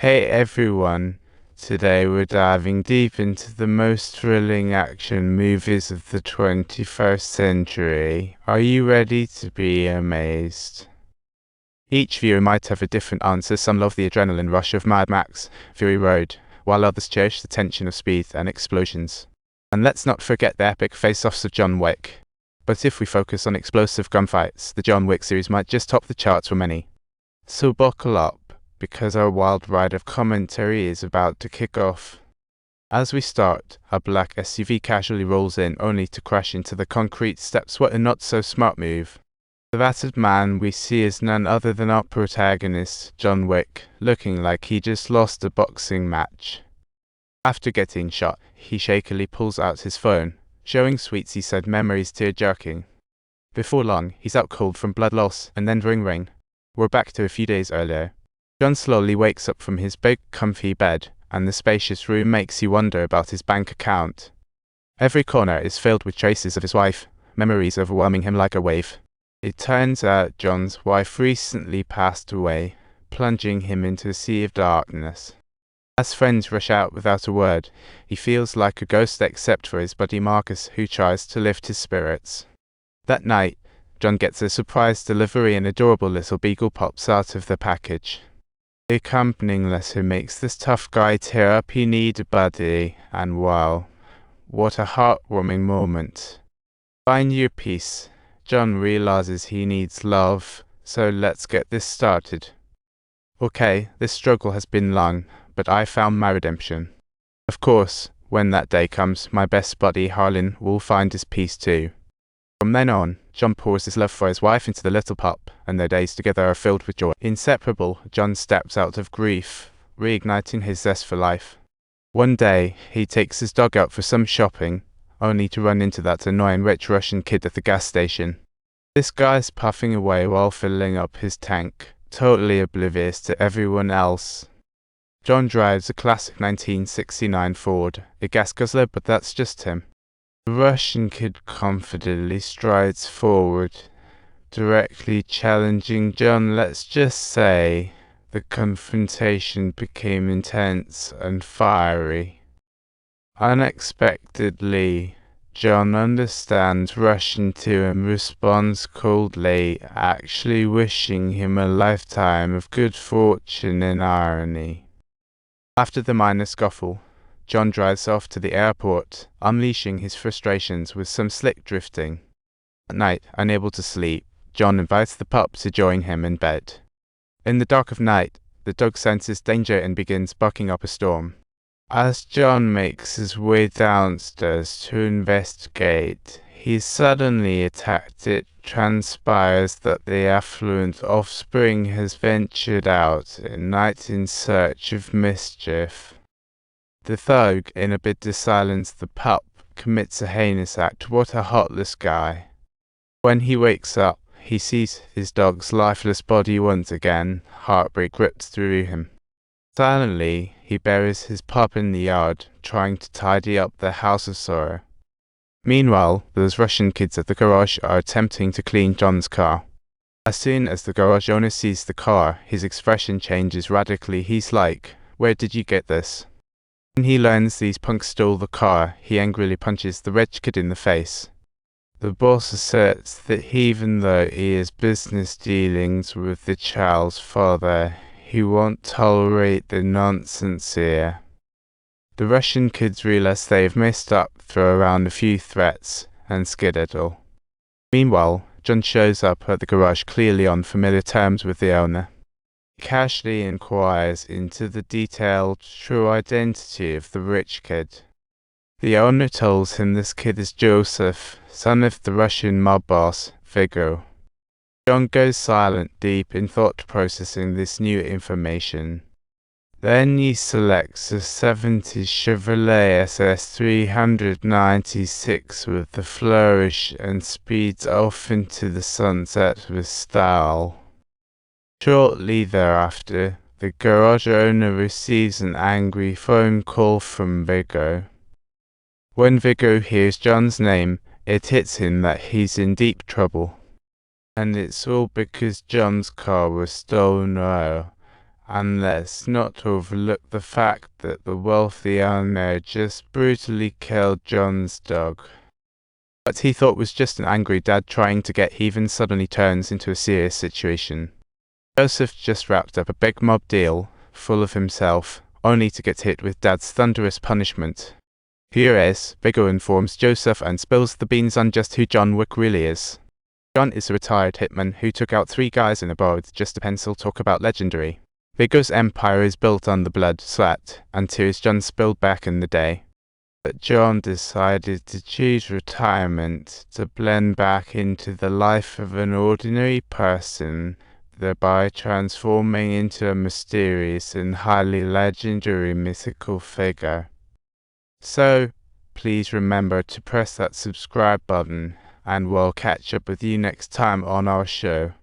Hey everyone, today we're diving deep into the most thrilling action movies of the 21st century. Are you ready to be amazed? Each viewer might have a different answer. Some love the adrenaline rush of Mad Max, Fury Road, while others cherish the tension of speed and explosions. And let's not forget the epic face-offs of John Wick. But if we focus on explosive gunfights, the John Wick series might just top the charts for many. So buckle up, because our wild ride of commentary is about to kick off. As we start, a black SUV casually rolls in, only to crash into the concrete steps. What a not-so-smart move. The battered man we see is none other than our protagonist, John Wick, looking like he just lost a boxing match. After getting shot, he shakily pulls out his phone, showing Sweetie said memories tear-jerking. Before long, he's out cold from blood loss, and then ring. We're back to a few days earlier. John slowly wakes up from his big, comfy bed, and the spacious room makes you wonder about his bank account. Every corner is filled with traces of his wife, memories overwhelming him like a wave. It turns out John's wife recently passed away, plunging him into a sea of darkness. As friends rush out without a word, he feels like a ghost except for his buddy Marcus, who tries to lift his spirits. That night, John gets a surprise delivery. An adorable little beagle pops out of the package. The accompanying letter makes this tough guy tear up. He needs a buddy, and wow, what a heartwarming moment. Find your peace. John realizes he needs love, so let's get this started. Okay, this struggle has been long, but I found my redemption. Of course, when that day comes, my best buddy Harlan will find his peace too. From then on, John pours his love for his wife into the little pup, and their days together are filled with joy. Inseparable, John steps out of grief, reigniting his zest for life. One day, he takes his dog out for some shopping, only to run into that annoying rich Russian kid at the gas station. This guy's puffing away while filling up his tank, totally oblivious to everyone else. John drives a classic 1969 Ford, a gas guzzler, but that's just him. The Russian kid confidently strides forward, directly challenging John. Let's just say the confrontation became intense and fiery. Unexpectedly, John understands Russian too and responds coldly, actually wishing him a lifetime of good fortune and irony. After the minor scuffle, John drives off to the airport, unleashing his frustrations with some slick drifting. At night, unable to sleep, John invites the pup to join him in bed. In the dark of night, the dog senses danger and begins barking up a storm. As John makes his way downstairs to investigate, he's suddenly attacked. It transpires that the affluent offspring has ventured out at night in search of mischief. The thug, in a bid to silence the pup, commits a heinous act. What a heartless guy. When he wakes up, he sees his dog's lifeless body once again. Heartbreak rips through him. Silently, he buries his pup in the yard, trying to tidy up the house of sorrow. Meanwhile, those Russian kids at the garage are attempting to clean John's car. As soon as the garage owner sees the car, his expression changes radically. He's like, "Where did you get this?" When he learns these punks stole the car, he angrily punches the rich kid in the face. The boss asserts that even though he has business dealings with the child's father, he won't tolerate the nonsense here. The Russian kids realize they've messed up, throw around a few threats, and skedaddle. Meanwhile, John shows up at the garage, clearly on familiar terms with the owner. He casually inquires into the detailed, true identity of the rich kid. The owner tells him this kid is Joseph, son of the Russian mob boss, Vigo. John goes silent, deep in thought processing this new information. Then he selects a 70s Chevrolet SS 396 with a flourish and speeds off into the sunset with style. Shortly thereafter, the garage owner receives an angry phone call from Vigo. When Vigo hears John's name, it hits him that he's in deep trouble. And it's all because John's car was stolen. And let's not overlook the fact that the wealthy owner just brutally killed John's dog. What he thought was just an angry dad trying to get even suddenly turns into a serious situation. Joseph just wrapped up a big mob deal, full of himself, only to get hit with Dad's thunderous punishment. Furious, Viggo informs Joseph and spills the beans on just who John Wick really is. John is a retired hitman who took out 3 guys in a bar with just a pencil. Talk about legendary. Viggo's empire is built on the blood, sweat, and tears John spilled back in the day. But John decided to choose retirement to blend back into the life of an ordinary person, thereby transforming into a mysterious and highly legendary mythical figure. So, please remember to press that subscribe button, and we'll catch up with you next time on our show.